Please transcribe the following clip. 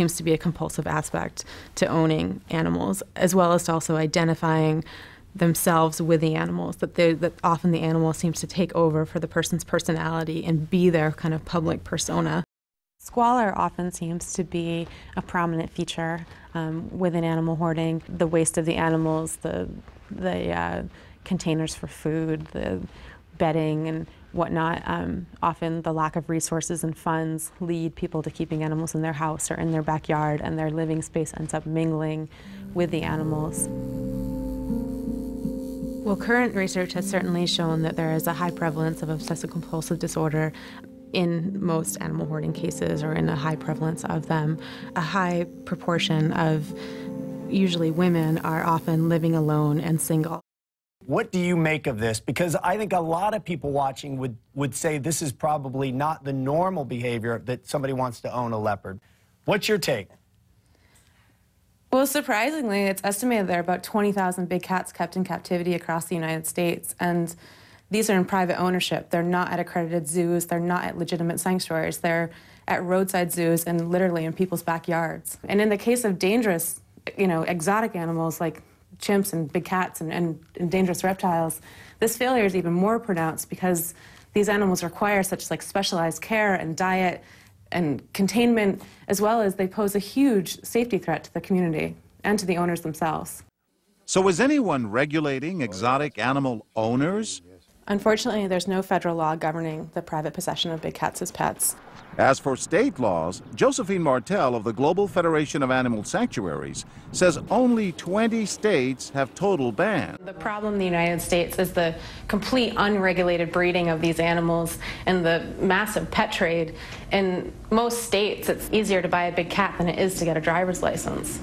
seems to be a compulsive aspect to owning animals, as well as to also identifying themselves with the animals, that often the animal seems to take over for the person's personality and be their kind of public persona. Squalor often seems to be a prominent feature within animal hoarding. The waste of the animals, the containers for food, the bedding and whatnot. Often the lack of resources and funds lead people to keeping animals in their house or in their backyard, and their living space ends up mingling with the animals. Well, current research has certainly shown that there is a high prevalence of obsessive-compulsive disorder in most animal hoarding cases, or in a high prevalence of them. A high proportion of usually women are often living alone and single. What do you make of this? Because I think a lot of people watching would say this is probably not the normal behavior that somebody wants to own a leopard. What's your take? Well, surprisingly, it's estimated there are about 20,000 big cats kept in captivity across the United States, and these are in private ownership. They're not at accredited zoos. They're not at legitimate sanctuaries. They're at roadside zoos and literally in people's backyards. And in the case of dangerous, exotic animals like chimps and big cats and dangerous reptiles, this failure is even more pronounced because these animals require such specialized care and diet and containment, as well as they pose a huge safety threat to the community and to the owners themselves. So is anyone regulating exotic animal owners? Unfortunately, there's no federal law governing the private possession of big cats as pets. As for state laws, Josephine Martell of the Global Federation of Animal Sanctuaries says only 20 states have total bans. The problem in the United States is the complete unregulated breeding of these animals and the massive pet trade. In most states, it's easier to buy a big cat than it is to get a driver's license.